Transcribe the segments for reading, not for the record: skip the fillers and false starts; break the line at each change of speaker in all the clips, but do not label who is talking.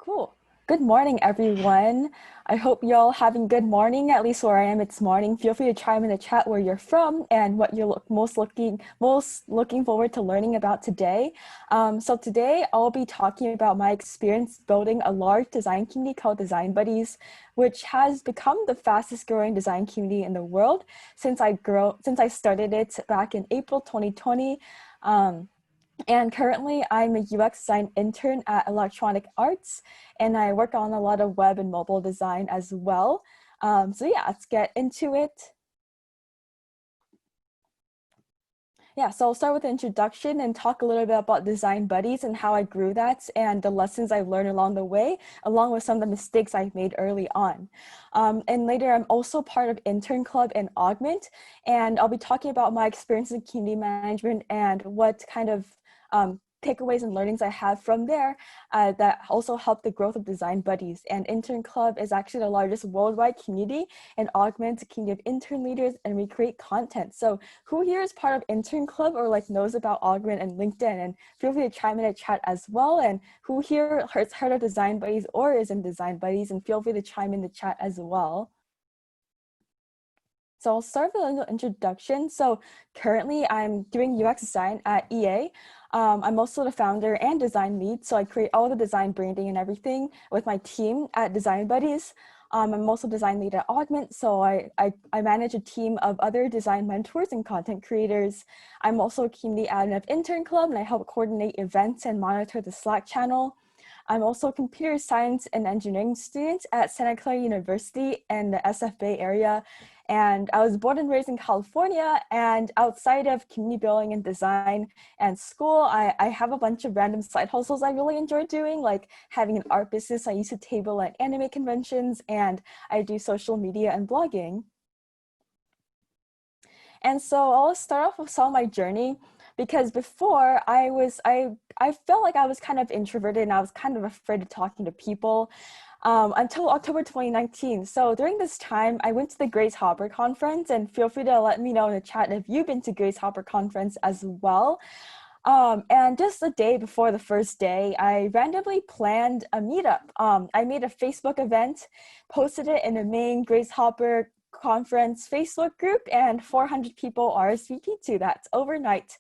Cool. Good morning, everyone. I hope you're all having good morning. At least where I am, it's morning. Feel free to chime in the chat where you're from and what you're most looking forward to learning about today. So today I'll be talking about my experience building a large design community called Design Buddies, which has become the fastest growing design community in the world since I started it back in April 2020. And currently, I'm a UX design intern at Electronic Arts, and I work on a lot of web and mobile design as well. So yeah, let's get into it. Yeah, so I'll start with the introduction and talk a little bit about Design Buddies and how I grew that and the lessons I've learned along the way, along with some of the mistakes I've made early on. And later, I'm also part of Intern Club and Augment, and I'll be talking about my experience in community management and what kind of takeaways and learnings I have from there that also help the growth of Design Buddies. And Intern Club is actually the largest worldwide community and augments a community of intern leaders, and we create content. So who here is part of Intern Club or like knows about Augment and LinkedIn? And feel free to chime in the chat as well. And who here has heard of Design Buddies or is in Design Buddies? And feel free to chime in the chat as well. So I'll start with a little introduction. So currently I'm doing UX design at EA. I'm also the founder and design lead. So I create all the design branding and everything with my team at Design Buddies. I'm also design lead at Augment. So I manage a team of other design mentors and content creators. I'm also a community admin of Intern Club, and I help coordinate events and monitor the Slack channel. I'm also a computer science and engineering student at Santa Clara University in the SF Bay area. And I was born and raised in California, and outside of community building and design and school, I have a bunch of random side hustles I really enjoy doing, like having an art business. I used to table at anime conventions, and I do social media and blogging. And so I'll start off with some of my journey, because before I felt like I was kind of introverted and I was kind of afraid of talking to people until October 2019. So during this time, I went to the Grace Hopper conference, and feel free to let me know in the chat if you've been to Grace Hopper conference as well. And just a day before the first day, I randomly planned a meetup. I made a Facebook event, posted it in the main Grace Hopper conference Facebook group, and 400 people RSVP'd to that overnight.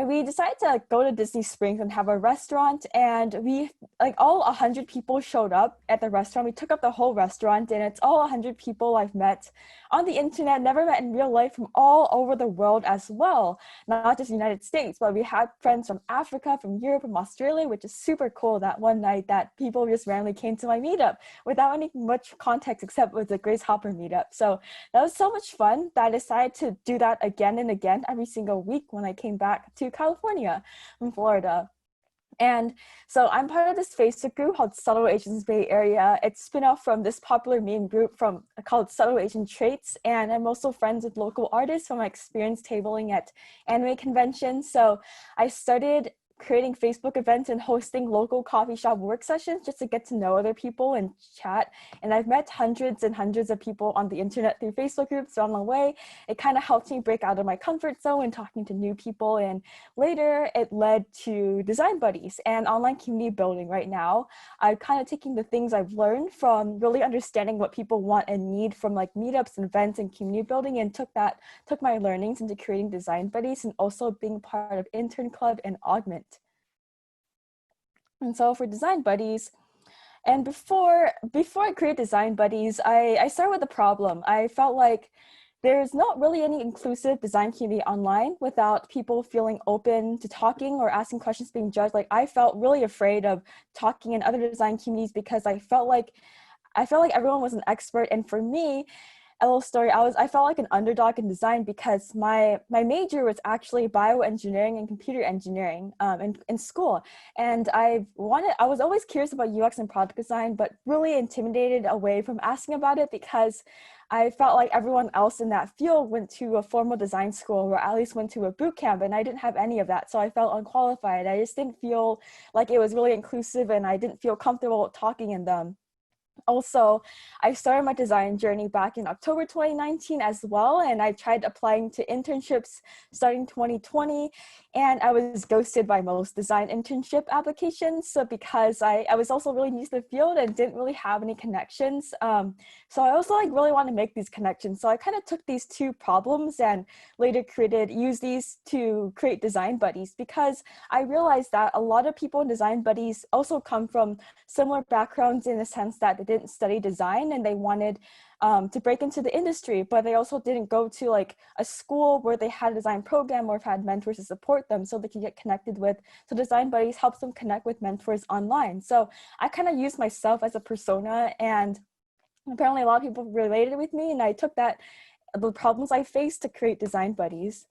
We decided to go to Disney Springs and have a restaurant, and we, like, all 100 people showed up at the restaurant. We took up the whole restaurant, and it's all 100 people I've met on the internet, never met in real life, from all over the world as well. Not just the United States, but we had friends from Africa, from Europe, from Australia, which is super cool that one night that people just randomly came to my meetup without any much context except with the Grace Hopper meetup. So that was so much fun that I decided to do that again and again every single week when I came back to California from Florida. And so I'm part of this Facebook group called Subtle Asians Bay Area. It's spin off from this popular meme group called Subtle Asian Traits. And I'm also friends with local artists from my experience tabling at anime conventions. So I started creating Facebook events and hosting local coffee shop work sessions just to get to know other people and chat. And I've met hundreds and hundreds of people on the internet through Facebook groups along the way. It kind of helped me break out of my comfort zone and talking to new people. And later it led to Design Buddies and online community building. Right now, I'm kind of taking the things I've learned from really understanding what people want and need from like meetups and events and community building, and took my learnings into creating Design Buddies and also being part of Intern Club and Augment. And so for Design Buddies, and before I create Design Buddies, I started with a problem. I felt like there's not really any inclusive design community online without people feeling open to talking or asking questions, being judged. Like, I felt really afraid of talking in other design communities because I felt like everyone was an expert. And for me, a little story, I felt like an underdog in design because my major was actually bioengineering and computer engineering in school. And I was always curious about UX and product design, but really intimidated away from asking about it because I felt like everyone else in that field went to a formal design school or at least went to a boot camp, and I didn't have any of that. So I felt unqualified. I just didn't feel like it was really inclusive, and I didn't feel comfortable talking in them. Also, I started my design journey back in October 2019 as well, and I tried applying to internships starting 2020, and I was ghosted by most design internship applications. So because I was also really new to the field and didn't really have any connections, so I also like really want to make these connections. So I kind of took these two problems and later used these to create design buddies, because I realized that a lot of people in design buddies also come from similar backgrounds in the sense that they didn't study design and they wanted to break into the industry, but they also didn't go to like a school where they had a design program or have had mentors to support them so they can get connected with. So design buddies helps them connect with mentors online. So I kind of used myself as a persona, and apparently a lot of people related with me, and I took the problems I faced to create design buddies.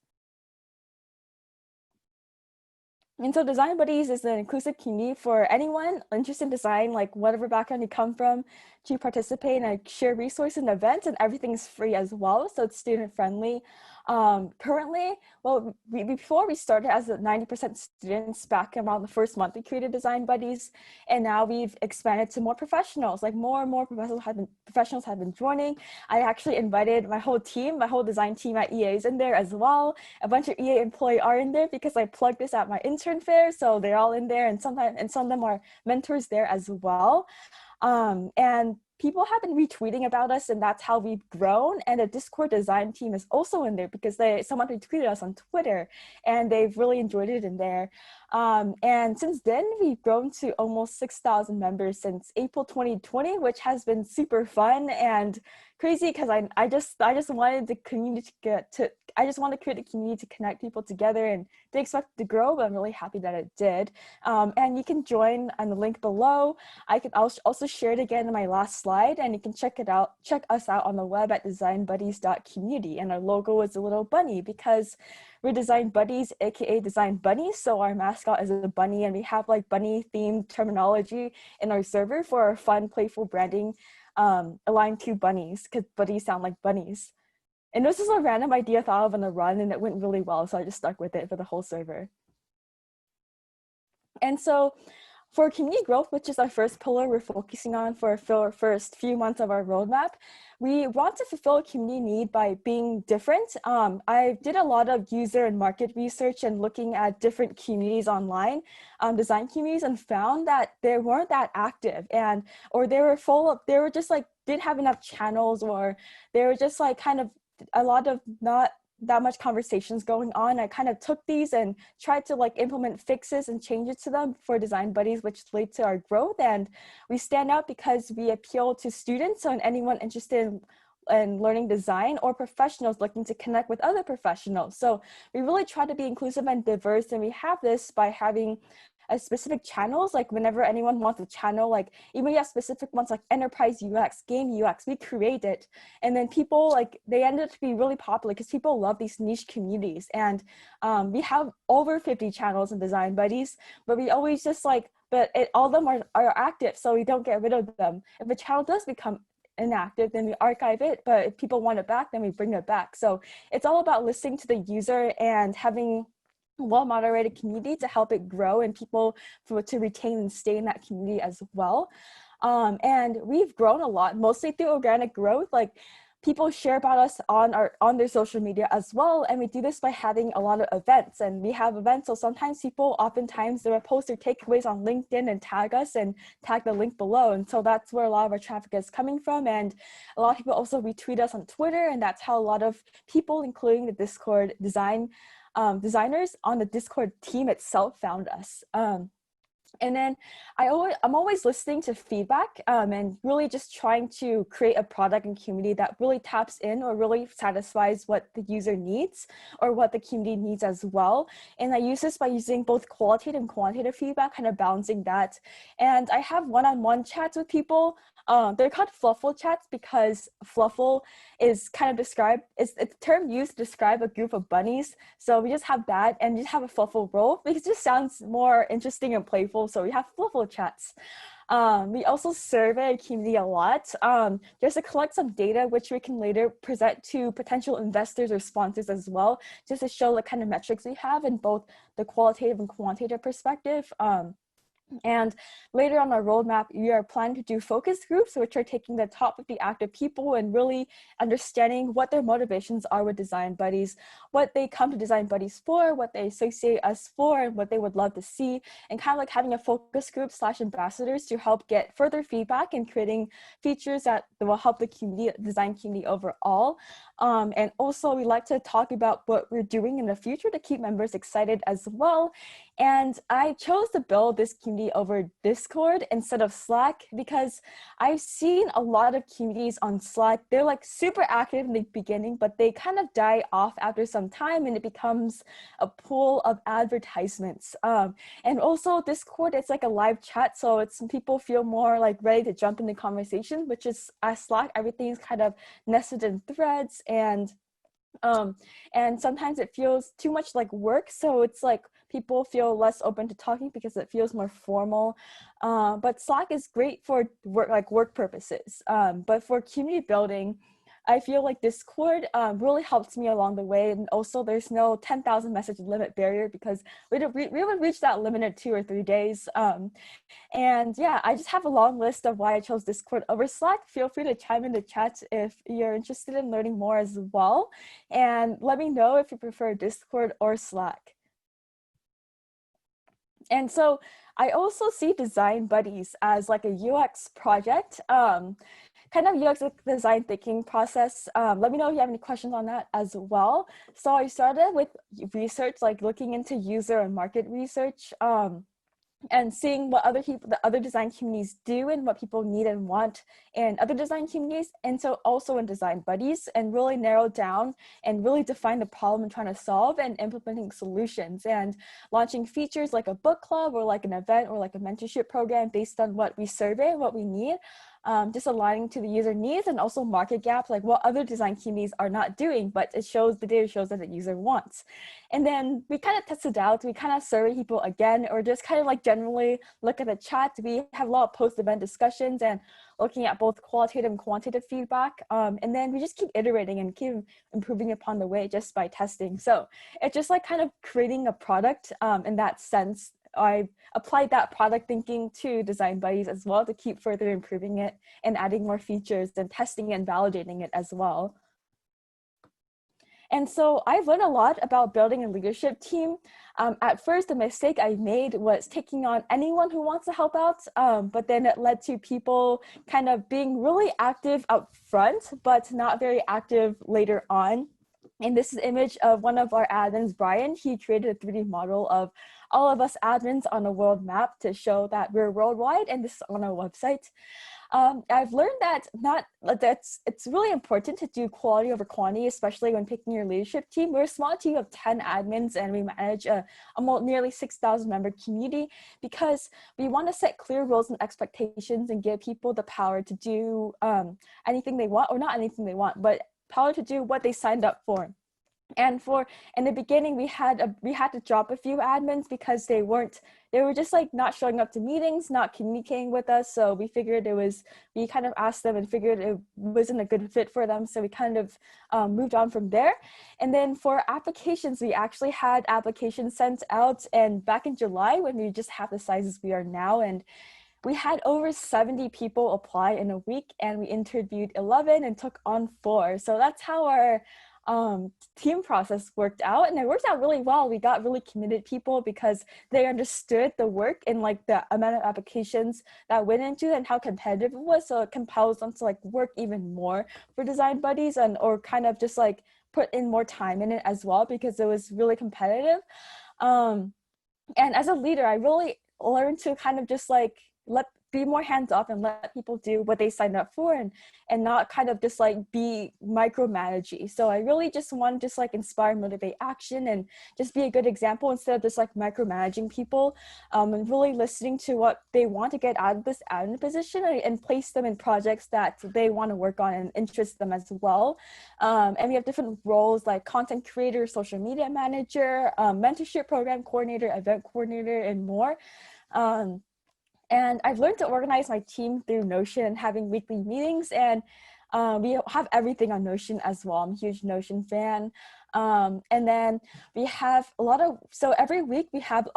And so Design Buddies is an inclusive community for anyone interested in design, like whatever background you come from, to participate and share resources and events, and everything is free as well. So it's student friendly. Currently, well, before we started as 90% students back around the first month, we created Design Buddies, and now we've expanded to more professionals. Like more and more professionals have been joining. I actually invited my whole team, my whole design team at EA is in there as well. A bunch of EA employees are in there because I plugged this at my intern fair, so they're all in there, and some of them are mentors there as well. And people have been retweeting about us, and that's how we've grown. And the Discord design team is also in there because someone retweeted us on Twitter, and they've really enjoyed it in there. And since then, we've grown to almost 6,000 members since April 2020, which has been super fun and crazy because I just wanted the community I just want to create a community to connect people together, and they expect it to grow, but I'm really happy that it did. And you can join on the link below. I'll also share it again in my last slide, and you can check us out on the web at designbuddies.community. And our logo is a little bunny because we're design buddies, aka design bunnies. So our mascot is a bunny, and we have like bunny themed terminology in our server for our fun, playful branding aligned to bunnies, because buddies sound like bunnies. And this is a random idea I thought of on the run, and it went really well, so I just stuck with it for the whole server. And so for community growth, which is our first pillar we're focusing on for our first few months of our roadmap, we want to fulfill a community need by being different. I did a lot of user and market research and looking at different communities online, design communities, and found that they weren't that active, or they were just like, didn't have enough channels, or they were just like kind of a lot of not that much conversations going on. I kind of took these and tried to like implement fixes and changes to them for design buddies, which lead to our growth. And we stand out because we appeal to students and anyone interested in learning design, or professionals looking to connect with other professionals. So we really try to be inclusive and diverse, and we have this by having specific channels. Like whenever anyone wants a channel, like even we have specific ones like enterprise UX, game UX, we create it, and then people like they ended up to be really popular because people love these niche communities. And we have over 50 channels in Design Buddies, but we always just like, all of them are active, so we don't get rid of them. If a channel does become inactive, then we archive it, but if people want it back, then we bring it back. So it's all about listening to the user and having well-moderated community to help it grow and people to retain and stay in that community as well. And we've grown a lot, mostly through organic growth. Like people share about us on their social media as well, and we do this by having a lot of events. And we have events, so sometimes oftentimes they will post their takeaways on LinkedIn and tag us and tag the link below, and so that's where a lot of our traffic is coming from. And a lot of people also retweet us on Twitter, and that's how a lot of people, including the Discord designers on the Discord team itself, found us. And then I'm always listening to feedback and really just trying to create a product and community that really taps in or really satisfies what the user needs or what the community needs as well. And I use this by using both qualitative and quantitative feedback, kind of balancing that. And I have one-on-one chats with people. They're called fluffle chats because fluffle is kind of it's a term used to describe a group of bunnies. So we just have that and just have a fluffle role because it just sounds more interesting and playful. So we have fluffle chats. We also survey a community a lot just to collect some data, which we can later present to potential investors or sponsors as well, just to show the kind of metrics we have in both the qualitative and quantitative perspective. And later on our roadmap, we are planning to do focus groups, which are taking the top 50 active people and really understanding what their motivations are with Design Buddies, what they come to Design Buddies for, what they associate us for, and what they would love to see, and kind of like having a focus group / ambassadors to help get further feedback and creating features that will help the community, design community overall. And also we like to talk about what we're doing in the future to keep members excited as well. And I chose to build this community over Discord instead of Slack because I've seen a lot of communities on Slack. They're like super active in the beginning, but they kind of die off after some time and it becomes a pool of advertisements. And also Discord, it's like a live chat. So it's people feel more like ready to jump in the conversation, which is as Slack, everything's kind of nested in threads and sometimes it feels too much like work. So it's like people feel less open to talking because it feels more formal. But Slack is great for work purposes. But for community building, I feel like Discord really helps me along the way. And also there's no 10,000 message limit barrier because we would reach that limit in 2 or 3 days. And yeah, I just have a long list of why I chose Discord over Slack. Feel free to chime in the chat if you're interested in learning more as well. And let me know if you prefer Discord or Slack. And so I also see Design Buddies as like a UX project, kind of UX design thinking process. Let me know if you have any questions on that as well. So I started with research, like looking into user and market research, and seeing what the other design communities do and what people need and want in other design communities, and so also in Design Buddies, and really narrow down and really define the problem I'm trying to solve and implementing solutions and launching features like a book club or like an event or like a mentorship program based on what we survey and what we need. Just aligning to the user needs and also market gaps, like what other design communities are not doing, but the data shows that the user wants. And then we kind of test it out. We kind of survey people again, or just kind of like generally look at the chat. We have a lot of post-event discussions and looking at both qualitative and quantitative feedback. And then we just keep iterating and keep improving upon the way just by testing. So it's just like kind of creating a product in that sense. I applied that product thinking to Design Buddies as well to keep further improving it and adding more features and testing and validating it as well. And so I've learned a lot about building a leadership team. At first, the mistake I made was taking on anyone who wants to help out, but then it led to people kind of being really active up front, but not very active later on. And this is an image of one of our admins, Brian. He created a 3D model of all of us admins on a world map to show that we're worldwide, and this is on our website. I've learned that it's really important to do quality over quantity, especially when picking your leadership team. We're a small team of 10 admins and we manage a nearly 6,000 member community because we want to set clear roles and expectations and give people the power to do anything they want, or not anything they want, but power to do what they signed up for. And in the beginning, we had to drop a few admins because they were just like not showing up to meetings, not communicating with us. So we figured we kind of asked them and figured it wasn't a good fit for them. So we kind of moved on from there. And then for applications, we actually had applications sent out, and back in July when we just have the sizes we are now, and we had over 70 people apply in a week, and we interviewed 11 and took on 4. So that's how our team process worked out, and it worked out really well. We got really committed people because they understood the work and like the amount of applications that went into it and how competitive it was. So it compels them to like work even more for Design Buddies or kind of just like put in more time in it as well because it was really competitive. And as a leader, I really learned to kind of just like be more hands-off and let people do what they signed up for and not kind of just like be micromanagey. So I really just want to just like inspire, motivate action and just be a good example instead of just like micromanaging people, and really listening to what they want to get out of this admin position and place them in projects that they want to work on and interest them as well. And we have different roles like content creator, social media manager, mentorship program coordinator, event coordinator, and more. And I've learned to organize my team through Notion and having weekly meetings, and we have everything on Notion as well. I'm a huge Notion fan. And then we have so every week we have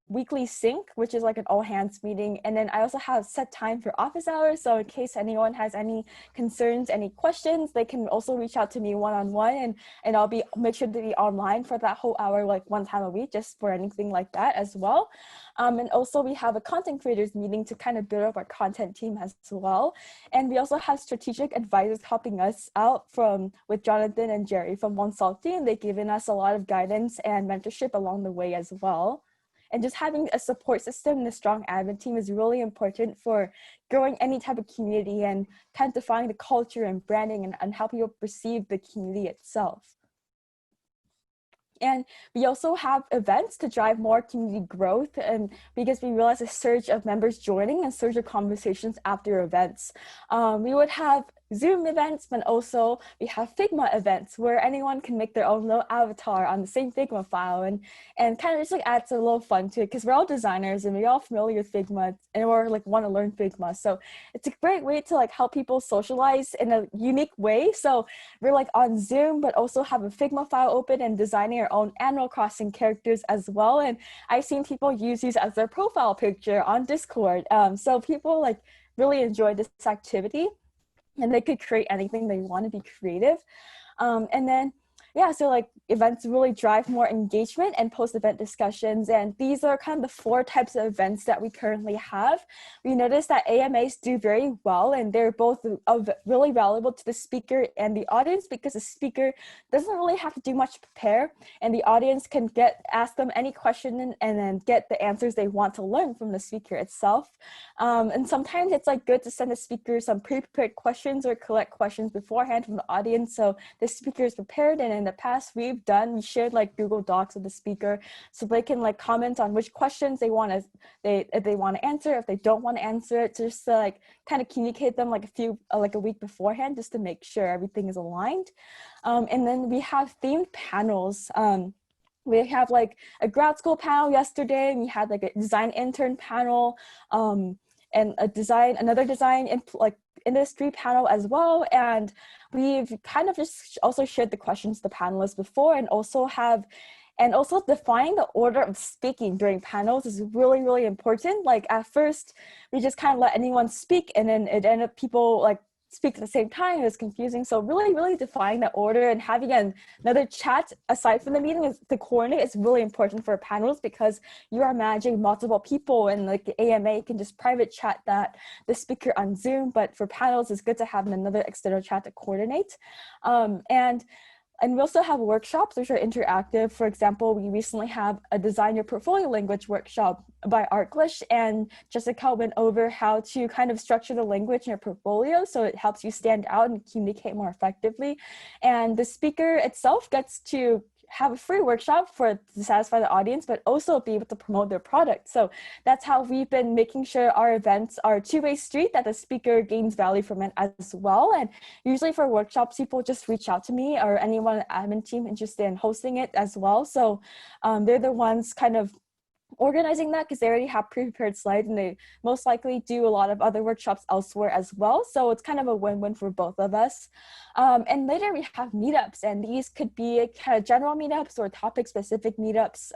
weekly sync, which is like an all hands meeting. And then I also have set time for office hours. So in case anyone has any concerns, any questions, they can also reach out to me one-on-one, and I'll make sure to be online for that whole hour, like one time a week, just for anything like that as well. And also we have a content creators meeting to kind of build up our content team as well. And we also have strategic advisors helping us out with Jonathan and Jerry from One Salty, and they've given us a lot of guidance and mentorship along the way as well. And just having a support system and a strong admin team is really important for growing any type of community and kind of defining the culture and branding and how people perceive the community itself. And we also have events to drive more community growth, and because we realize a surge of members joining and surge of conversations after events. We would have Zoom events, but also we have Figma events where anyone can make their own little avatar on the same Figma file, and kind of just like adds a little fun to it, because we're all designers and we're all familiar with Figma and we're like want to learn Figma. So it's a great way to like help people socialize in a unique way. So we're like on Zoom, but also have a Figma file open and designing our own Animal Crossing characters as well. And I've seen people use these as their profile picture on Discord. So people like really enjoy this activity, and they could create anything they want to be creative. And then, yeah, so like events really drive more engagement and post-event discussions. And these are kind of the 4 types of events that we currently have. We noticed that AMAs do very well, and they're both really valuable to the speaker and the audience, because the speaker doesn't really have to do much to prepare, and the audience can ask them any question and then get the answers they want to learn from the speaker itself. And sometimes it's like good to send the speaker some pre-prepared questions or collect questions beforehand from the audience, so the speaker is prepared. And in the past we shared like Google Docs with the speaker, so they can like comment on which questions if they want to answer, if they don't want to answer it, just to like kind of communicate them like a week beforehand, just to make sure everything is aligned. And then we have themed panels. We have like a grad school panel yesterday, and we had like a design intern panel, and another design industry panel as well. And we've kind of just also shared the questions to the panelists before, and also defining the order of speaking during panels is really, really important. Like at first, we just kind of let anyone speak, and then it ended up people like speak at the same time. It was confusing. So really, really defining the order and having another chat aside from the meeting to coordinate is really important for panels, because you are managing multiple people, and like the AMA can just private chat the speaker on Zoom, but for panels it's good to have another external chat to coordinate. And we also have workshops which are interactive. For example, we recently have a Design Your Portfolio Language workshop by Artglish, and Jessica went over how to kind of structure the language in your portfolio so it helps you stand out and communicate more effectively. And the speaker itself gets to have a free workshop to satisfy the audience, but also be able to promote their product. So that's how we've been making sure our events are a two-way street, that the speaker gains value from it as well. And usually for workshops, people just reach out to me or anyone on the admin team interested in hosting it as well. So they're the ones kind of organizing that, because they already have pre-prepared slides, and they most likely do a lot of other workshops elsewhere as well. So it's kind of a win-win for both of us. And later we have meetups, and these could be kind of general meetups or topic-specific meetups.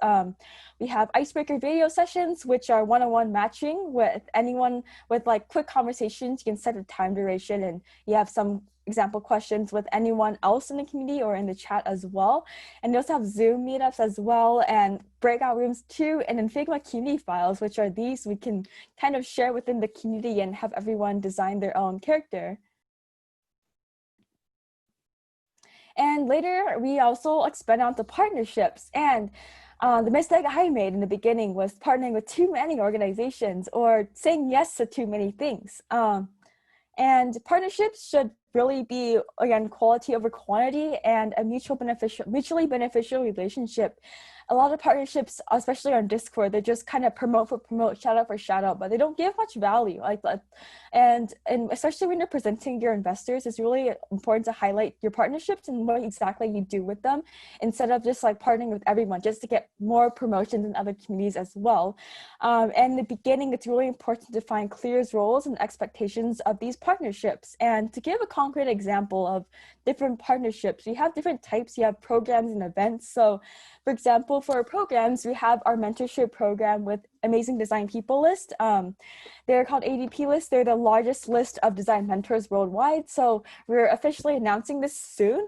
We have icebreaker video sessions, which are one-on-one matching with anyone with like quick conversations. You can set a time duration, and you have some example questions with anyone else in the community or in the chat as well. And we also have Zoom meetups as well, and breakout rooms too, and then Figma community files, which are these we can kind of share within the community and have everyone design their own character. And later we also expand onto partnerships. And the mistake I made in the beginning was partnering with too many organizations or saying yes to too many things. And partnerships should really be, again, quality over quantity and a mutually beneficial relationship. A lot of partnerships, especially on Discord, they just kind of promote for promote, shout out for shout out, but they don't give much value like that. And especially when you're presenting your investors, it's really important to highlight your partnerships and what exactly you do with them, instead of just like partnering with everyone just to get more promotions in other communities as well. And in the beginning, it's really important to find clear roles and expectations of these partnerships. And to give a concrete example of different partnerships. We have different types. You have programs and events. So for example, for our programs, we have our mentorship program with Amazing Design People list. They're called ADP list. They're the largest list of design mentors worldwide. So we're officially announcing this soon.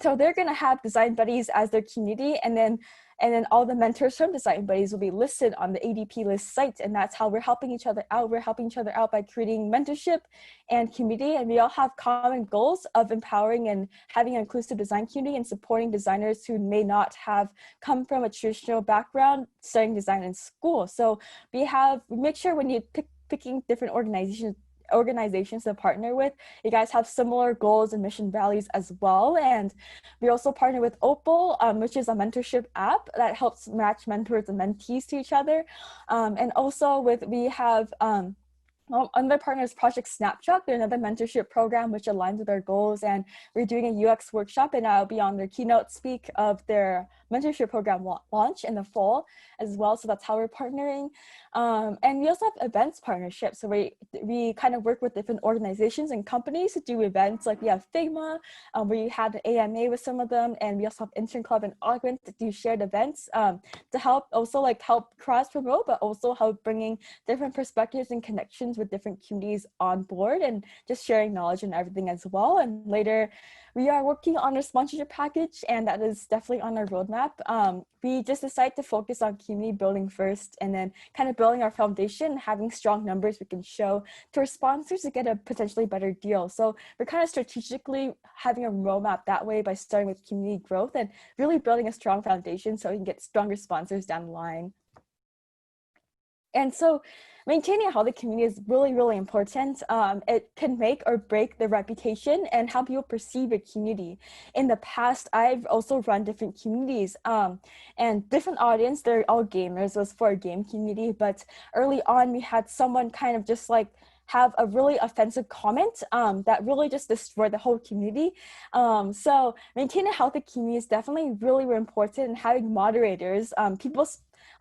So they're going to have design buddies as their community, and then all the mentors from design buddies will be listed on the ADP list site, and that's how we're helping each other out. We're helping each other out by creating mentorship and community, and we all have common goals of empowering and having an inclusive design community and supporting designers who may not have come from a traditional background studying design in school. So we make sure when you picking different organizations to partner with, you guys have similar goals and mission values as well. And we also partner with Opal, which is a mentorship app that helps match mentors and mentees to each other. And also we have another partner is Project Snapshot. They're another mentorship program which aligns with our goals, and we're doing a UX workshop, and I'll be on their keynote speak of their mentorship program launch in the fall as well. So that's how we're partnering. And we also have events partnerships. So we kind of work with different organizations and companies to do events. Like we have Figma, we had an AMA with some of them, and we also have Intern Club and Augment to do shared events to help cross promote, but also help bringing different perspectives and connections with different communities on board and just sharing knowledge and everything as well. And later, we are working on a sponsorship package, and that is definitely on our roadmap. We just decided to focus on community building first, and then kind of building our foundation, having strong numbers we can show to our sponsors to get a potentially better deal. So we're kind of strategically having a roadmap that way by starting with community growth and really building a strong foundation so we can get stronger sponsors down the line. And so maintaining a healthy community is really, really important. It can make or break the reputation and how people perceive a community. In the past, I've also run different communities and different audience. They're all gamers. It was for a game community. But early on, we had someone kind of just like have a really offensive comment that really just destroyed the whole community. So maintaining a healthy community is definitely really, really important, and having moderators, people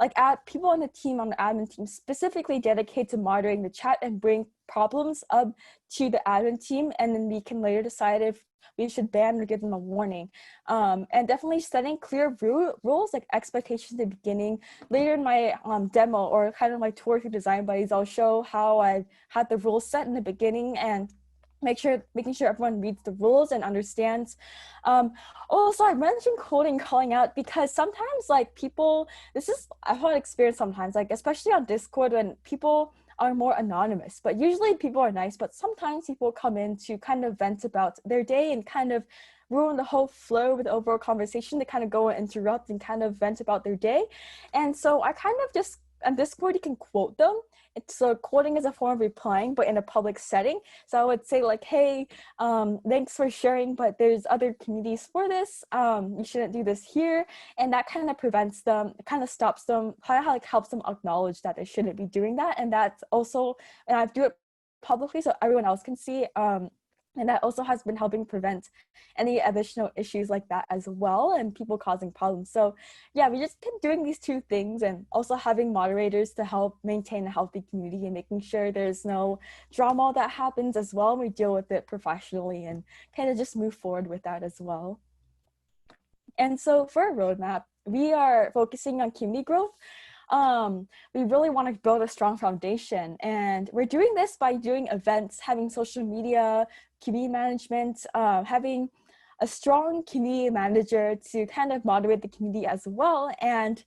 on the team, on the admin team, specifically dedicated to moderating the chat and bring problems up to the admin team, and then we can later decide if we should ban or give them a warning. And definitely setting clear rules, like expectations at the beginning. Later in my demo or kind of my tour through design buddies, I'll show how I've had the rules set in the beginning and making sure everyone reads the rules and understands. Also, I mentioned quoting, calling out, because sometimes like I've had experience sometimes, like especially on Discord when people are more anonymous, but usually people are nice, but sometimes people come in to kind of vent about their day and kind of ruin the whole flow with the overall conversation. They kind of go and interrupt and kind of vent about their day. And so I kind of just, on Discord, you can quote them. So quoting is a form of replying, but in a public setting. So I would say like, hey, thanks for sharing, but there's other communities for this. You shouldn't do this here. And that kind of prevents them, kind of stops them, kind of like helps them acknowledge that they shouldn't be doing that. And that's also, and I do it publicly so everyone else can see. And that also has been helping prevent any additional issues like that as well, and people causing problems. So yeah, we just been doing these two things, and also having moderators to help maintain a healthy community and making sure there's no drama that happens as well. And we deal with it professionally and kind of just move forward with that as well. And so for our roadmap, we are focusing on community growth. We really want to build a strong foundation, and we're doing this by doing events, having social media, community management, having a strong community manager to kind of moderate the community as well. And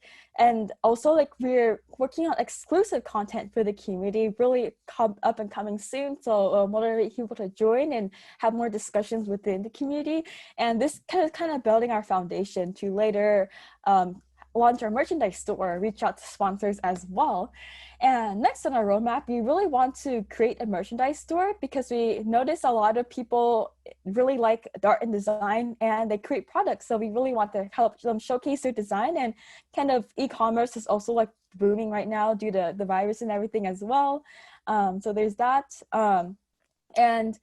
also like we're working on exclusive content for the community, really up and coming soon. So motivate people to join and have more discussions within the community. And this kind of building our foundation to later launch our merchandise store, reach out to sponsors as well. And next on our roadmap, we really want to create a merchandise store because we notice a lot of people really like art and design and they create products. So we really want to help them showcase their design, and kind of e-commerce is also like booming right now due to the virus and everything as well. So there's that. And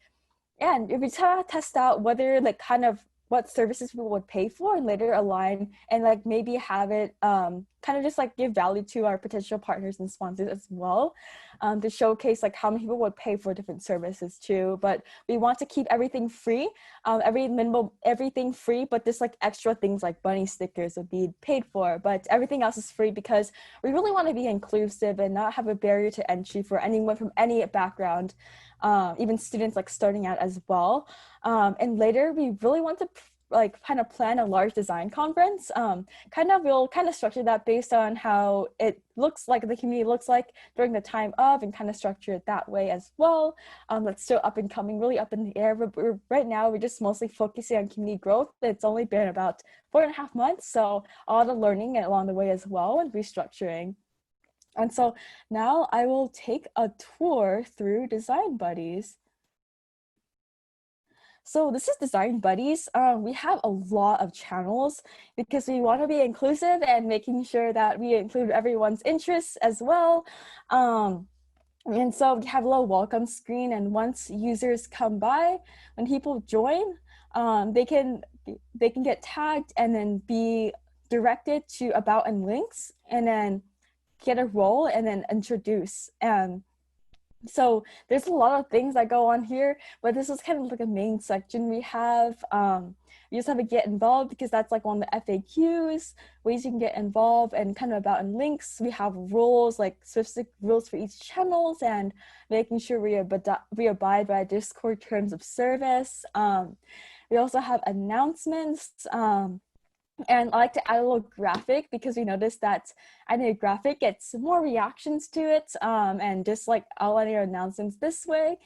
if we try to test out whether like kind of what services people would pay for and later align and like maybe have it kind of just like give value to our potential partners and sponsors as well. to showcase like how many people would pay for different services too. But we want to keep everything free, everything free, but just like extra things like bunny stickers would be paid for, but everything else is free because we really want to be inclusive and not have a barrier to entry for anyone from any background, even students like starting out as well. And later we really want to like kind of plan a large design conference. We'll kind of structure that based on how it looks like the community looks like during the time of, and kind of structure it that way as well. That's still up and coming, really up in the air. But right now we're just mostly focusing on community growth. It's only been about 4.5 months, so a lot of learning along the way as well and restructuring. And so now I will take a tour through Design Buddies. So this is Design Buddies. We have a lot of channels because we want to be inclusive and making sure that we include everyone's interests as well. And so we have a little welcome screen, and once users come by, when people join, they can get tagged and then be directed to about and links, and then get a role and then introduce. And so there's a lot of things that go on here, but this is kind of like a main section. We just have to get involved because that's like one of the FAQs, ways you can get involved, and kind of about and links. We have rules, like specific rules for each channels, and making sure we abide by Discord terms of service. We also have announcements. And I like to add a little graphic because we noticed that adding a graphic gets more reactions to it, and just like outlining our announcements this way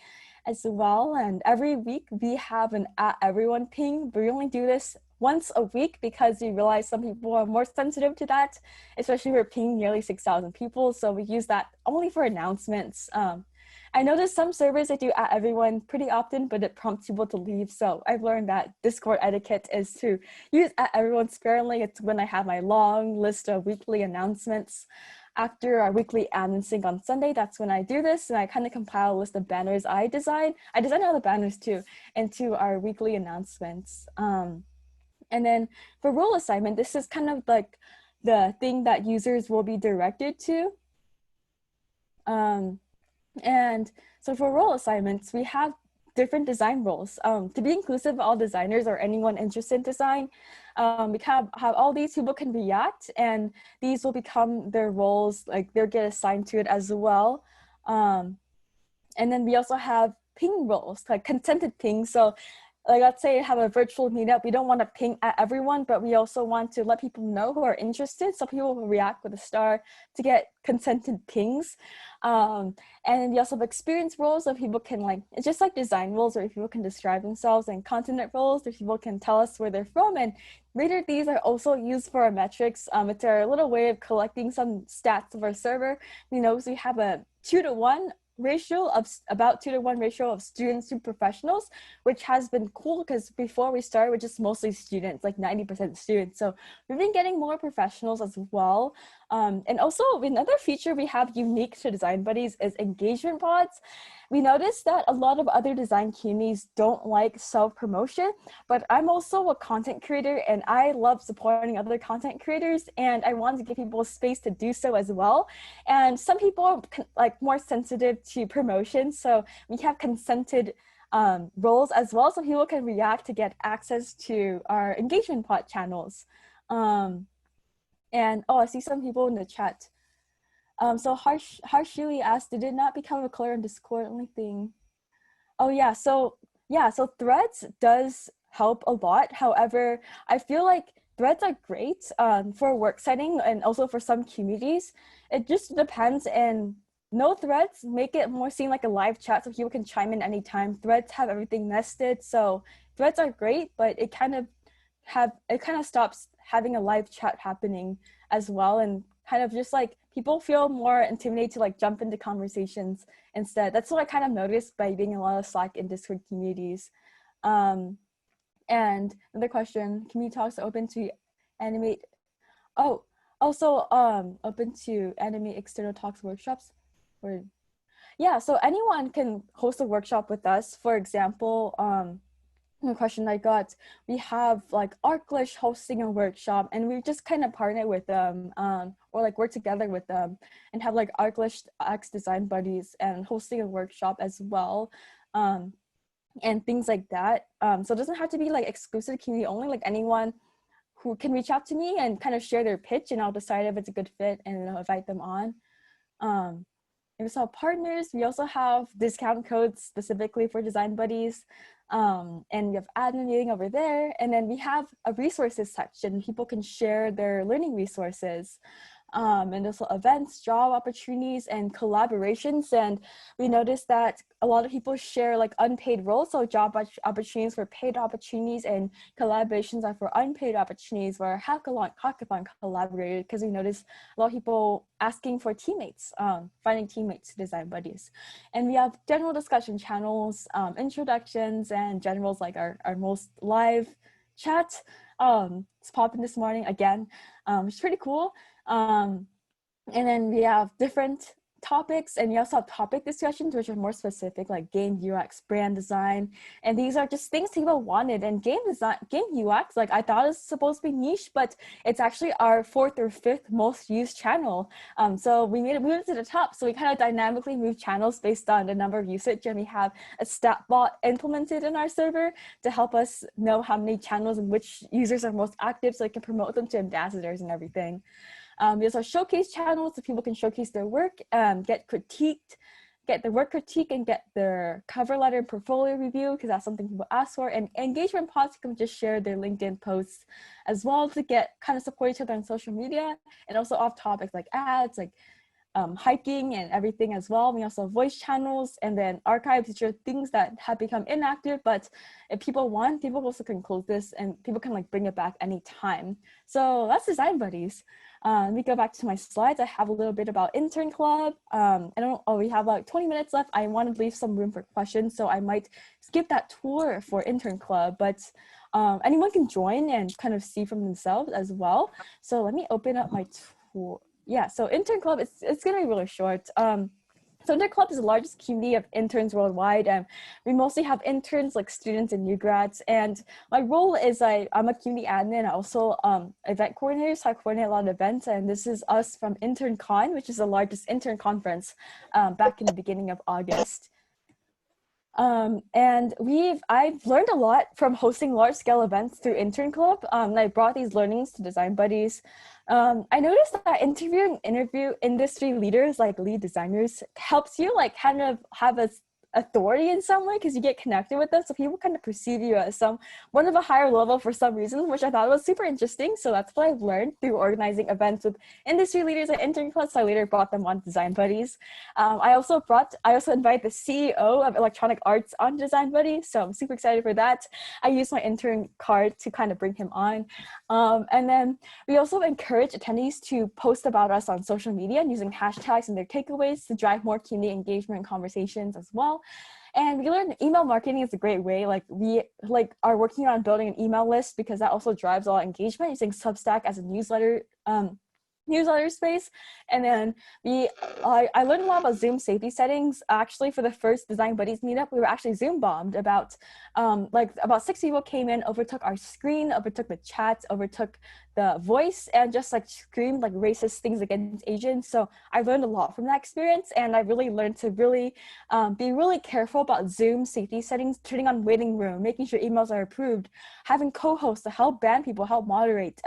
as well. And every week we have an @everyone ping, but we only do this once a week because we realize some people are more sensitive to that, especially we're pinging nearly 6,000 people. So we use that only for announcements. I noticed some servers that do @everyone pretty often, but it prompts people to leave. So I've learned that Discord etiquette is to use @everyone sparingly. It's when I have my long list of weekly announcements. After our weekly admin sync on Sunday, that's when I do this, and I kind of compile a list of banners I design. I design all the banners too, into our weekly announcements. And then for role assignment, this is kind of like the thing that users will be directed to. And so for role assignments, we have different design roles. To be inclusive of all designers or anyone interested in design, we have all these people can react, and these will become their roles, like they'll get assigned to it as well. And then we also have ping roles, like consented ping. So like, let's say you have a virtual meetup, we don't want to ping @everyone, but we also want to let people know who are interested, so people will react with a star to get consented pings. And we also have experience roles, so people can it's just like design roles where people can describe themselves, and continent roles where people can tell us where they're from. And later, these are also used for our metrics. It's our little way of collecting some stats of our server. We know we have a 2-to-1 ratio of students to professionals, which has been cool because before we started with just mostly students, like 90% students. So we've been getting more professionals as well. And also another feature we have unique to Design Buddies is engagement pods. We noticed that a lot of other design communities don't like self-promotion, but I'm also a content creator and I love supporting other content creators, and I want to give people space to do so as well. And some people are more sensitive to promotion, so we have consented roles as well, so people can react to get access to our engagement pod channels. And I see some people in the chat. So Harshili asked, did it not become a color in Discord only thing? Oh yeah, so threads does help a lot. However, I feel like threads are great for a work setting and also for some communities. It just depends, and no threads make it more seem like a live chat so people can chime in anytime. Threads have everything nested, so threads are great, but it kind of stops having a live chat happening as well, and kind of just like people feel more intimidated to jump into conversations instead. That's what I kind of noticed by being in a lot of Slack and Discord communities. And another question, community talks are open to animate, also open to animate external talks workshops? Yeah, so anyone can host a workshop with us. For example, the question I got, we have like Arclish hosting a workshop, and we just kind of partner with them, or like work together with them, and have like Arclish X design buddies and hosting a workshop as well, and things like that. So it doesn't have to be like exclusive community only. Like anyone who can reach out to me and kind of share their pitch, and I'll decide if it's a good fit and I'll invite them on. Um, and we saw partners. We also have discount codes specifically for design buddies. And we have admin meeting over there. And then we have a resources section. People can share their learning resources. And also events, job opportunities, and collaborations. And we noticed that a lot of people share like unpaid roles, so job opportunities for paid opportunities, and collaborations are for unpaid opportunities where hackathon collaborated, because we noticed a lot of people asking for teammates, finding teammates to design buddies. And we have general discussion channels, introductions, and generals like our most live chat. It's popping this morning again, which is pretty cool. And then we have different topics, and we also have topic discussions which are more specific, like game UX, brand design, and these are just things people wanted. And game UX, like I thought it was supposed to be niche, but it's actually our 4th or 5th most used channel. So we made it move to the top. So we kind of dynamically move channels based on the number of usage, and we have a stat bot implemented in our server to help us know how many channels and which users are most active, so we can promote them to ambassadors and everything. We also showcase channels so people can showcase their work, get their work critiqued, and get their cover letter and portfolio review, because that's something people ask for. And engagement pods can just share their LinkedIn posts as well to get kind of support each other on social media, and also off topics like ads, like hiking and everything as well. We also have voice channels, and then archives, which are things that have become inactive, but if people want, people also can close this and people can like bring it back anytime. So that's design buddies. Let me go back to my slides. I have a little bit about intern club. We have like 20 minutes left. I want to leave some room for questions, so I might skip that tour for intern club, but anyone can join and kind of see from themselves as well. So let me open up my tour. Yeah, so intern club, it's gonna be really short. So Intern Club is the largest community of interns worldwide, and we mostly have interns like students and new grads. And my role is I'm a community admin, also event coordinator, so I coordinate a lot of events. And this is us from InternCon, which is the largest intern conference back in the beginning of August. And I've learned a lot from hosting large scale events through Intern Club. And I brought these learnings to design buddies. I noticed that interview industry leaders, like lead designers, helps you like kind of have a authority in some way, because you get connected with them, so people kind of perceive you as one of a higher level for some reason, which I thought was super interesting. So that's what I've learned through organizing events with industry leaders at Intern Club. So I later brought them on Design Buddies. I also invited the CEO of Electronic Arts on Design Buddies, so I'm super excited for that. I used my intern card to kind of bring him on. And then we also encourage attendees to post about us on social media and using hashtags and their takeaways to drive more community engagement and conversations as well. And we learned email marketing is a great way. Like we are working on building an email list, because that also drives all engagement, using Substack as a newsletter space. And then I learned a lot about Zoom safety settings. Actually, for the first Design Buddies meetup, we were actually Zoom bombed. About 6 people came in, overtook our screen, overtook the chat, overtook the voice, and just like screamed like racist things against Asians. So I learned a lot from that experience, and I really learned to really be really careful about Zoom safety settings, turning on waiting room, making sure emails are approved, having co-hosts to help ban people, help moderate,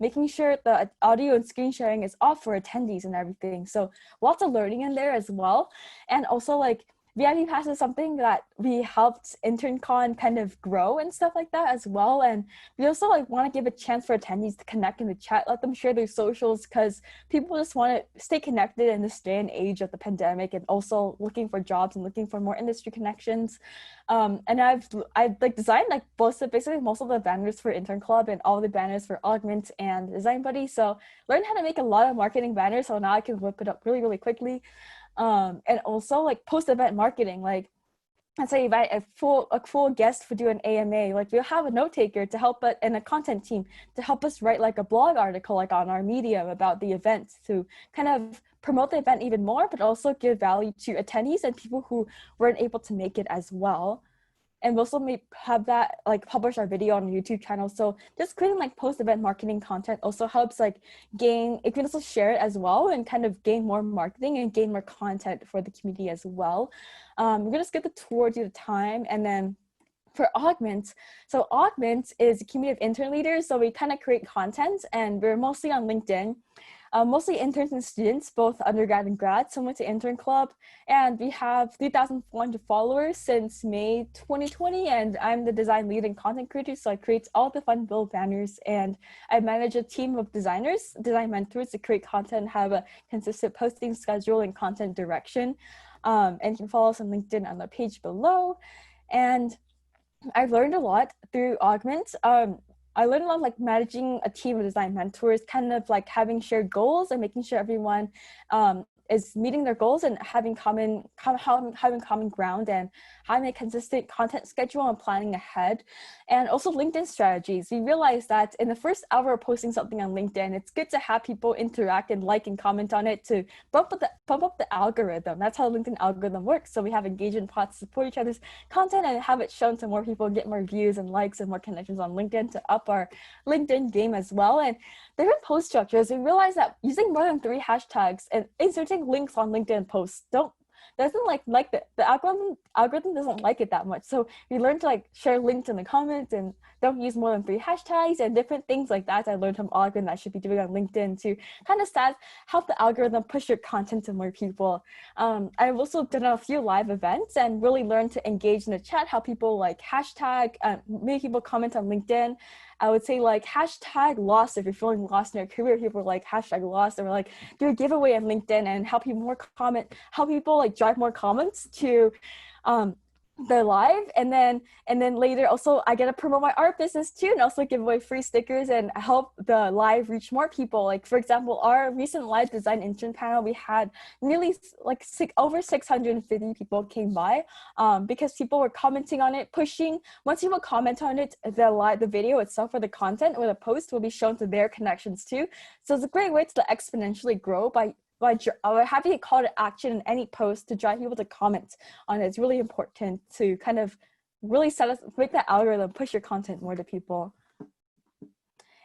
making sure the audio and screen sharing is off for attendees and everything. So lots of learning in there as well. And also like VIP Pass is something that we helped InternCon kind of grow and stuff like that as well. And we also like want to give a chance for attendees to connect in the chat, let them share their socials, because people just want to stay connected in this day and age of the pandemic, and also looking for jobs and looking for more industry connections. And I've like designed like basically most of the banners for Intern Club and all the banners for Augment and Design Buddy. So learned how to make a lot of marketing banners, so now I can whip it up really, really quickly. And also like post-event marketing, like let's say invite a full guest to do an AMA, like we'll have a note taker to help us, and a content team to help us write like a blog article like on our Medium about the event, to kind of promote the event even more, but also give value to attendees and people who weren't able to make it as well. and we also may have that like publish our video on our YouTube channel. So just creating like post-event marketing content also helps like gain, it can also share it as well and kind of gain more marketing and gain more content for the community as well. We're gonna skip the tour due to time, and then for Augment, so Augment is a community of intern leaders. So we kind of create content, and we're mostly on LinkedIn. Mostly interns and students, both undergrad and grad, similar to Intern Club. And we have 3,400 followers since May 2020. And I'm the design lead and content creator. So I create all the fun build banners. And I manage a team of designers, design mentors to create content, have a consistent posting schedule and content direction. And you can follow us on LinkedIn on the page below. And I've learned a lot through Augment. I learned a lot like managing a team of design mentors, kind of like having shared goals and making sure everyone is meeting their goals and having common ground and having a consistent content schedule and planning ahead. And also LinkedIn strategies. We realized that in the first hour of posting something on LinkedIn, it's good to have people interact and like and comment on it to bump up the algorithm. That's how the LinkedIn algorithm works. So we have engagement pods to support each other's content and have it shown to more people, get more views and likes and more connections on LinkedIn to up our LinkedIn game as well. And different post structures, we realized that using more than 3 hashtags and inserting links on LinkedIn posts doesn't like the algorithm doesn't like it that much. So we learned to like share links in the comments and don't use more than 3 hashtags and different things like that. I learned from algorithm that I should be doing on LinkedIn to kind of help the algorithm push your content to more people. I've also done a few live events and really learned to engage in the chat, how people like hashtag, make people comment on LinkedIn. I would say like hashtag lost if you're feeling lost in your career. People are like hashtag lost, and we're like do a giveaway on LinkedIn and help people like drive more comments to the live, and then later also I get to promote my art business too, and also give away free stickers and help the live reach more people. Like for example, our recent live design intern panel, we had nearly like over 650 people came by because people were commenting on it, pushing. Once people comment on it, the video itself or the content or the post will be shown to their connections too. So it's a great way to exponentially grow by having a call to action in any post to drive people to comment on it. It's really important to kind of really make that algorithm push your content more to people.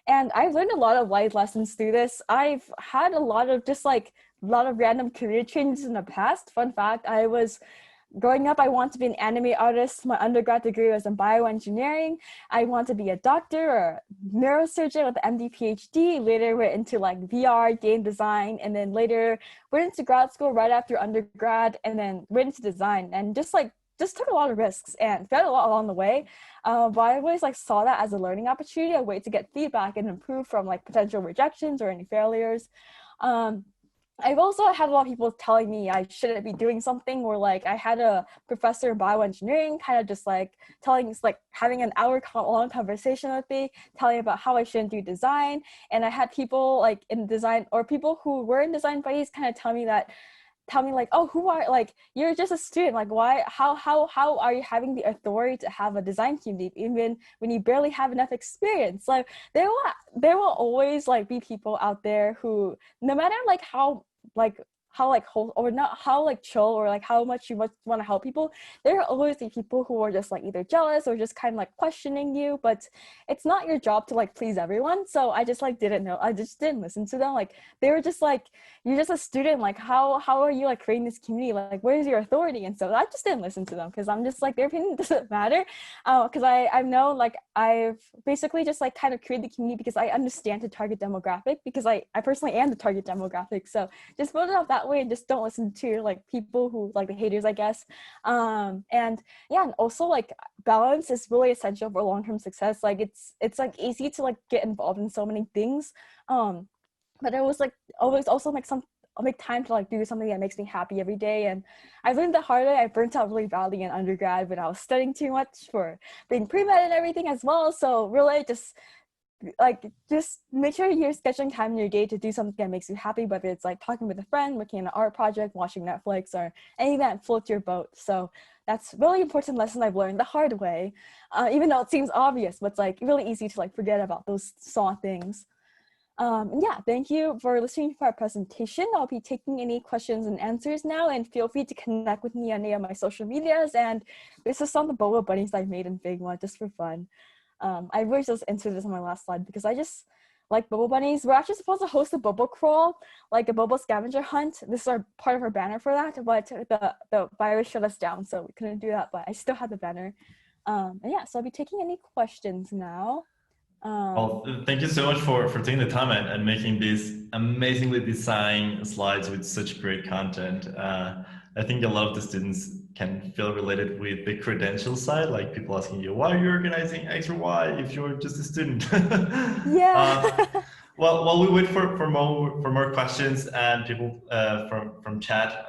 And I've learned a lot of life lessons through this. I've had a lot of random career changes in the past. Fun fact, growing up, I wanted to be an anime artist. My undergrad degree was in bioengineering. I wanted to be a doctor or neurosurgeon with an MD PhD. Later went into like VR, game design, and then later went into grad school right after undergrad, and then went into design, and just took a lot of risks and failed a lot along the way. But I always like saw that as a learning opportunity, a way to get feedback and improve from like potential rejections or any failures. I've also had a lot of people telling me I shouldn't be doing something, or like I had a professor in bioengineering kind of just like having an hour-long conversation with me, telling about how I shouldn't do design. And I had people like in design or people who were in design buddies kind of tell me like, oh, you're just a student, like how are you having the authority to have a design community even when you barely have enough experience? Like there will always like be people out there who, no matter like how whole or not how like chill or like how much you want to help people, there are always the people who are just like either jealous or just kind of like questioning you. But it's not your job to like please everyone. So I just like I just didn't listen to them. Like they were just like, you're just a student, like how are you like creating this community, like where's your authority? And so I just didn't listen to them because I'm just like, their opinion doesn't matter, because I know like I've basically just like kind of created the community because I understand the target demographic, because I personally am the target demographic. So just build it up that way and just don't listen to like people who like the haters, I guess. And yeah, and also like balance is really essential for long-term success. Like it's like easy to like get involved in so many things, but it was like always also like I'll make time to like do something that makes me happy every day. And I learned the hard way. I burnt out really badly in undergrad when I was studying too much for being pre-med and everything as well. So really just make sure you're scheduling time in your day to do something that makes you happy, whether it's like talking with a friend, working on an art project, watching Netflix, or anything that floats your boat. So that's really important lesson I've learned the hard way, even though it seems obvious, but it's like really easy to like forget about those small things. And yeah, thank you for listening to our presentation. I'll be taking any questions and answers now, and feel free to connect with me on any of my social medias. And this is some of the boba bunnies I made in Figma just for fun. I wish just answered this on my last slide because I just like boba bunnies. We're actually supposed to host a boba crawl, like a boba scavenger hunt. This is our part of our banner for that, but the virus shut us down, so we couldn't do that. But I still have the banner. And yeah, so I'll be taking any questions now.
Well, thank you so much for taking the time and making these amazingly designed slides with such great content. I think a lot of the students can feel related with the credential side, like people asking you, why are you organizing X or Y if you're just a student?
Yeah.
Well, while we wait for more questions and people from chat,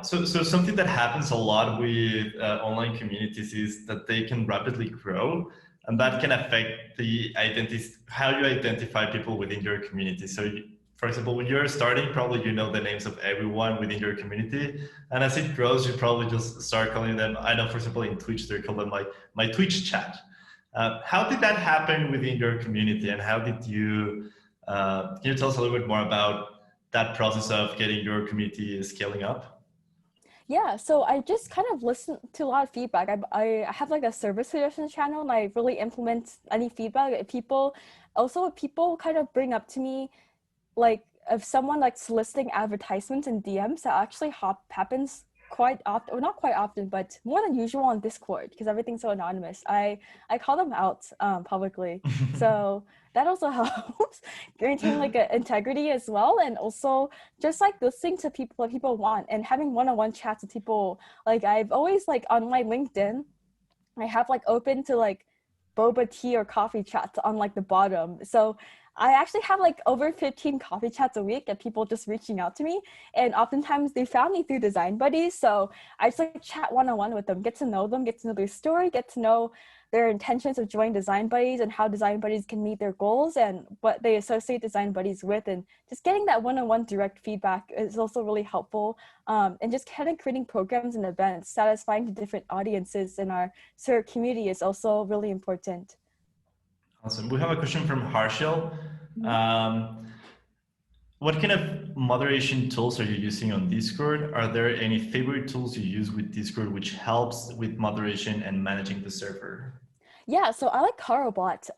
so something that happens a lot with online communities is that they can rapidly grow, and that can affect the how you identify people within your community. So, for example, when you're starting, probably you know the names of everyone within your community, and as it grows, you probably just start calling them. I know, for example, in Twitch, they call them my Twitch chat. How did that happen within your community, and how did you? Can you tell us a little bit more about that process of getting your community scaling up?
Yeah, so I just kind of listen to a lot of feedback. I have like a service suggestions channel, and I really implement any feedback. People kind of bring up to me, like if someone like soliciting advertisements in DMs, that actually happens quite often, or not quite often, but more than usual on Discord because everything's so anonymous. I call them out publicly, so that also helps maintain like an integrity as well, and also just like listening to people what people want and having one-on-one chats with people. Like I've always like on my LinkedIn, I have like open to like boba tea or coffee chats on like the bottom. So I actually have like over 15 coffee chats a week and people just reaching out to me. And oftentimes they found me through Design Buddies. So I just like chat one-on-one with them, get to know them, get to know their story, get to know their intentions of joining Design Buddies and how Design Buddies can meet their goals and what they associate Design Buddies with. And just getting that one-on-one direct feedback is also really helpful. And just kind of creating programs and events, satisfying the different audiences in our community is also really important.
Awesome. We have a question from Harshil.
Mm-hmm.
Um, what kind of moderation tools are you using on Discord? Are there any favorite tools you use with Discord which helps with moderation and managing the server?
Yeah, so I like Carobot.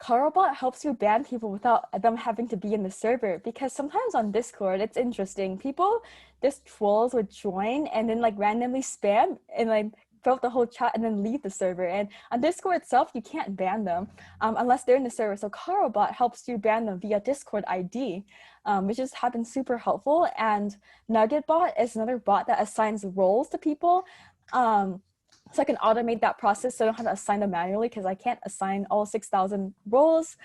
Carobot helps you ban people without them having to be in the server because sometimes on Discord it's interesting. People just trolls would join and then like randomly spam and like fill up the whole chat and then leave the server. And on Discord itself, you can't ban them unless they're in the server. So Carobot helps you ban them via Discord ID, which just happens super helpful. And NuggetBot is another bot that assigns roles to people. So I can automate that process so I don't have to assign them manually because I can't assign all 6,000 roles.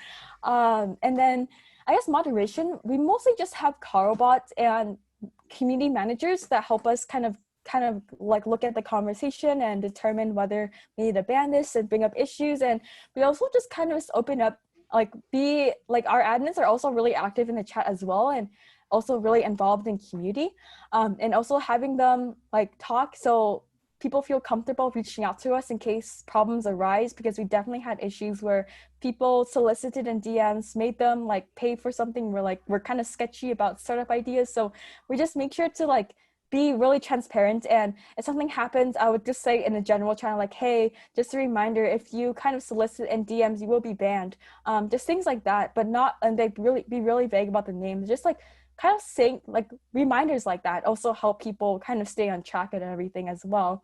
And then I guess moderation, we mostly just have Carobot and community managers that help us kind of like look at the conversation and determine whether we need to ban this and bring up issues. And we also just kind of open up, like be like our admins are also really active in the chat as well and also really involved in community, and also having them like talk so people feel comfortable reaching out to us in case problems arise, because we definitely had issues where people solicited in DMs, made them like pay for something. We're kind of sketchy about startup ideas. So we just make sure to like be really transparent. And if something happens, I would just say in a general channel, like, hey, just a reminder, if you kind of solicit in DMs, you will be banned. Just things like that, but not, and they really be really vague about the names. Just like kind of saying like reminders like that also help people kind of stay on track and everything as well.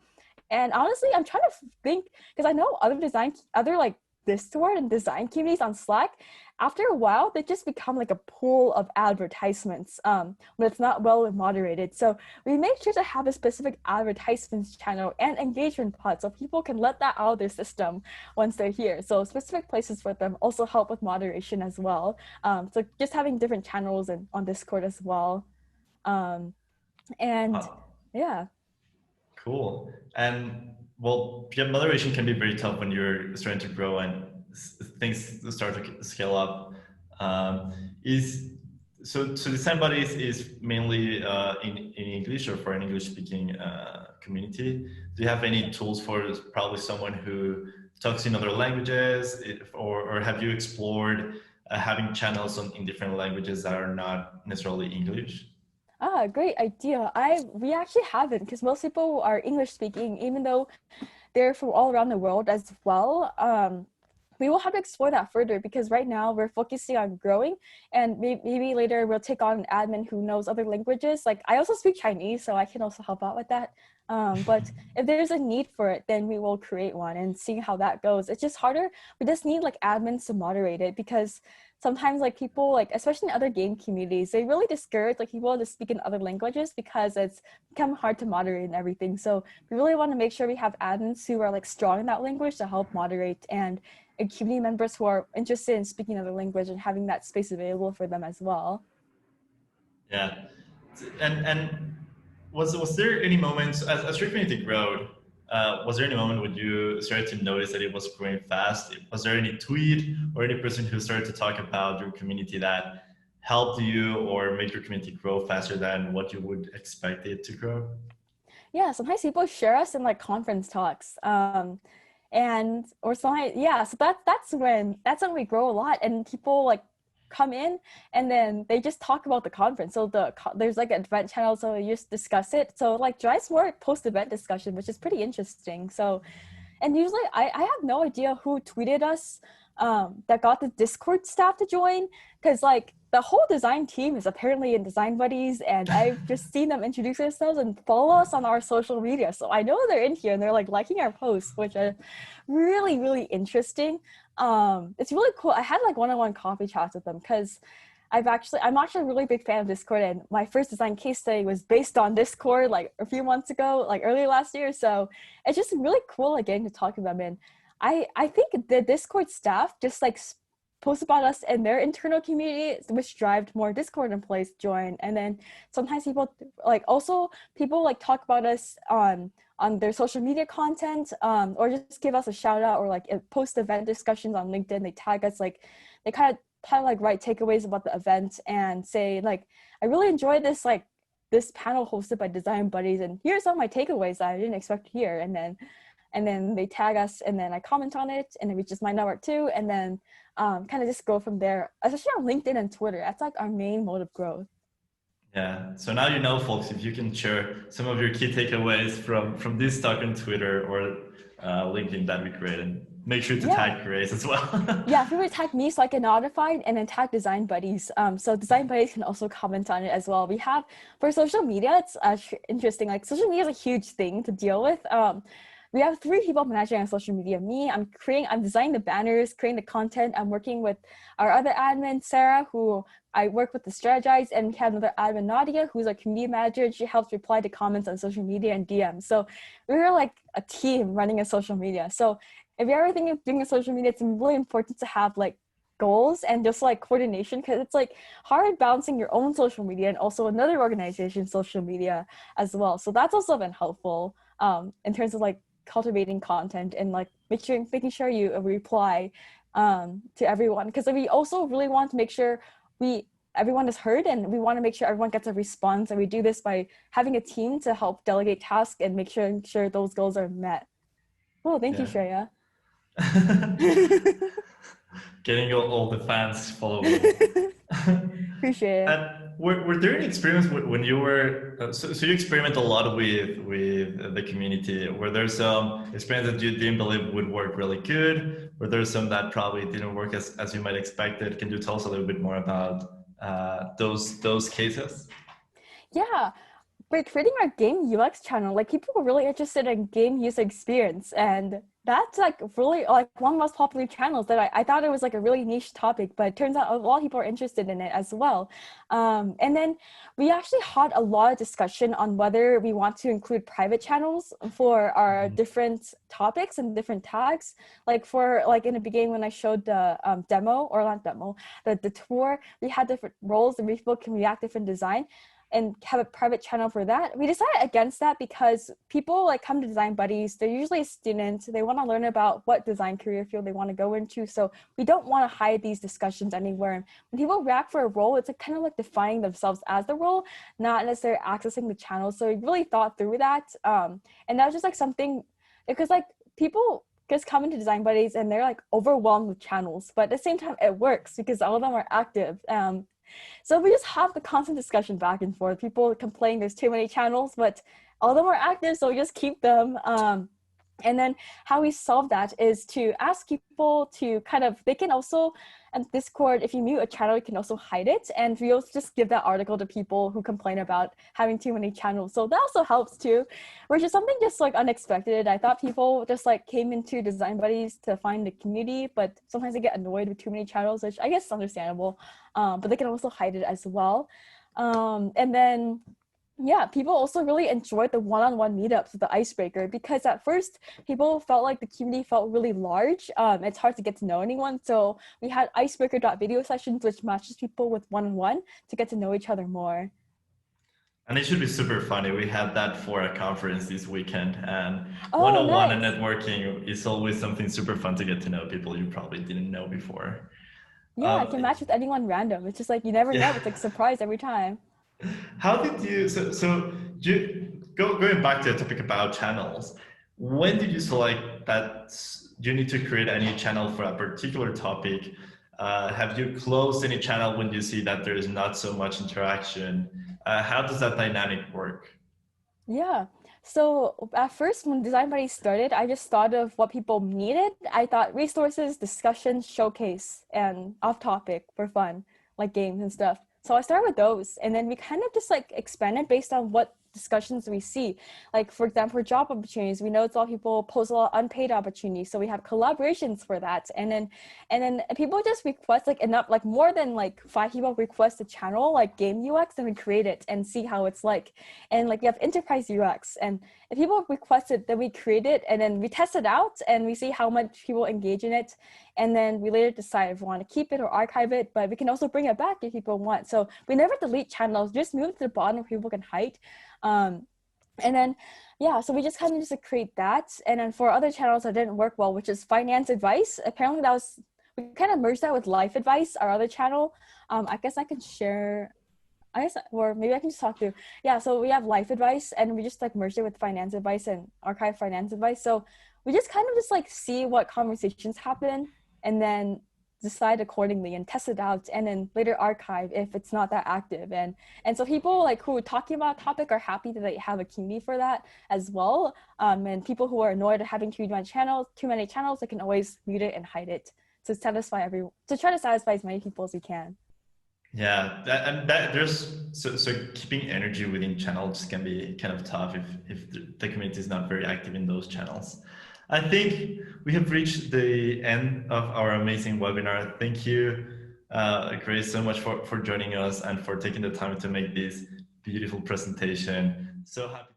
And honestly, I'm trying to think, because I know other like Discord and design communities on Slack, after a while, they just become like a pool of advertisements when it's not well moderated. So we make sure to have a specific advertisements channel and engagement pod so people can let that out of their system once they're here. So specific places for them also help with moderation as well. So just having different channels and on Discord as well. And
Uh,
yeah.
Cool. And well, yeah, moderation can be very tough when you're starting to grow and things start to scale up. Um, is so design buddies is mainly in English or for an English speaking community. Do you have any tools for probably someone who talks in other languages, or have you explored having channels in different languages that are not necessarily English?
Ah, great idea. We actually haven't because most people are English speaking, even though they're from all around the world as well. We will have to explore that further because right now we're focusing on growing, and maybe later we'll take on an admin who knows other languages. Like I also speak Chinese, so I can also help out with that. But if there's a need for it, then we will create one and see how that goes. It's just harder. We just need like admins to moderate it because sometimes like people like especially in other game communities they really discourage like people to speak in other languages because it's become hard to moderate and everything. So we really want to make sure we have admins who are like strong in that language to help moderate and community members who are interested in speaking another language and having that space available for them as well.
Yeah, and was there any moments as your community growed? Was there any moment when you started to notice that it was growing fast? Was there any tweet or any person who started to talk about your community that helped you or made your community grow faster than what you would expect it to grow?
Yeah, sometimes people share us in like conference talks. And or sometimes yeah, so that's when we grow a lot and people like come in and then they just talk about the conference. So there's like an event channel, so you just discuss it. So like drives more post-event discussion, which is pretty interesting. So and usually I have no idea who tweeted us that got the Discord staff to join because like the whole design team is apparently in Design Buddies, and I've just seen them introduce themselves and follow us on our social media. So I know they're in here and they're like liking our posts, which are really, really interesting. It's really cool. I had like one-on-one coffee chats with them because I'm actually a really big fan of Discord, and my first design case study was based on Discord like a few months ago, like earlier last year. So it's just really cool like getting to talk to them. And I think the Discord staff just like post about us in their internal community, which drives more Discord employees to join. And then sometimes people like talk about us on their social media content, or just give us a shout out or like post event discussions on LinkedIn. They tag us like they kind of like write takeaways about the event and say like I really enjoyed this panel hosted by Design Buddies, and here's some of my takeaways that I didn't expect to hear. And then they tag us and then I comment on it and it reaches my network too, and then kind of just go from there, especially on LinkedIn and Twitter. That's like our main mode of growth.
Yeah. So now you know, folks, if you can share some of your key takeaways from this talk on Twitter or LinkedIn, that'd be great. And make sure to
Yeah.
tag Grace as well.
Yeah, feel free to tag me so I get notified, and then tag Design Buddies. So Design Buddies can also comment on it as well. We have for social media, it's interesting. Like social media is a huge thing to deal with. We have 3 people managing our social media. Me, I'm designing the banners, creating the content. I'm working with our other admin, Sarah, who I work with to strategize, and we have another admin, Nadia, who's our community manager, and she helps reply to comments on social media and DMs. So we're like a team running a social media. So if you're ever thinking of doing a social media, it's really important to have like goals and just like coordination, because it's like hard balancing your own social media and also another organization's social media as well. So that's also been helpful in terms of like cultivating content and like making sure you reply to everyone, because we also really want to make sure everyone is heard, and we want to make sure everyone gets a response, and we do this by having a team to help delegate tasks and make sure those goals are met. Oh, thank you,
Yeah.
Shreya.
Getting all the fans following.
Appreciate it.
And were there any experience when you were so you experiment a lot with the community? Were there some experience that you didn't believe would work really good? Were there some that probably didn't work as you might expected? Can you tell us a little bit more about those cases?
Yeah, we're creating our game UX channel. Like people were really interested in game user experience, and that's like really like one of the most popular channels that I thought it was like a really niche topic, but it turns out a lot of people are interested in it as well. And then we actually had a lot of discussion on whether we want to include private channels for our different topics and different tags. Like for like in the beginning when I showed the demo, or not demo, the tour, we had different roles and people can react different design and have a private channel for that. We decided against that because people like come to Design Buddies, they're usually students, they want to learn about what design career field they want to go into. So we don't want to hide these discussions anywhere. And when people react for a role, it's like kind of like defining themselves as the role, not necessarily accessing the channel. So we really thought through that. And that was just like something, because like people just come into Design Buddies and they're like overwhelmed with channels, but at the same time it works because all of them are active. So we just have the constant discussion back and forth. People complain there's too many channels, but all of them are active, so we just keep them. And then how we solve that is to ask people to kind of, they can also, at Discord, if you mute a channel, you can also hide it. And we also just give that article to people who complain about having too many channels. So that also helps too, which is something just like unexpected. I thought people just like came into Design Buddies to find the community, but sometimes they get annoyed with too many channels, which I guess is understandable, but they can also hide it as well. And then yeah, people also really enjoyed the one-on-one meetups with the icebreaker because at first people felt like the community felt really large. It's hard to get to know anyone. So we had icebreaker.video sessions, which matches people with one-on-one to get to know each other more.
And it should be super funny. We had that for a conference this weekend, and
Oh,
one-on-one and
nice.
networking is always something super fun to get to know people you probably didn't know before.
Yeah, I
Um,
can match with anyone random. It's just like you never know.
yeah.
It's like surprise every time.
How did you, going back to the topic about channels, when did you select that you need to create a new channel for a particular topic? Have you closed any channel when you see that there is not so much interaction? How does that dynamic work?
Yeah. So at first, when Design Buddy started, I just thought of what people needed. I thought resources, discussion, showcase, and off topic for fun, like games and stuff. So I started with those, and then we kind of just like expanded based on what discussions we see. Like for example, for job opportunities, we know it's a lot of people post a lot of unpaid opportunities, so we have collaborations for that. And then people just request like enough, like more than like 5 people request a channel like game UX, and we create it and see how it's like. And like we have enterprise UX, and if people request it, then we create it and then we test it out and we see how much people engage in it. And then we later decide if we want to keep it or archive it, but we can also bring it back if people want. So we never delete channels, just move it to the bottom where people can hide. Um, and then, yeah, so we just kind of just create that. And then for other channels that didn't work well, which is finance advice, apparently that was, we kind of merged that with life advice, our other channel. I guess I can share, I guess, or maybe I can just talk through. Yeah, so we have life advice and we just like merged it with finance advice and archive finance advice. So we just kind of just like see what conversations happen and then decide accordingly and test it out and then later archive if it's not that active. And so people like who are talking about a topic are happy that they have a community for that as well. And people who are annoyed at having too many channels, they can always mute it and hide it to satisfy to try to satisfy as many people as we can.
Yeah, there's so keeping energy within channels can be kind of tough if the community is not very active in those channels. I think we have reached the end of our amazing webinar. Thank you, Grace, so much for joining us and for taking the time to make this beautiful presentation. So happy.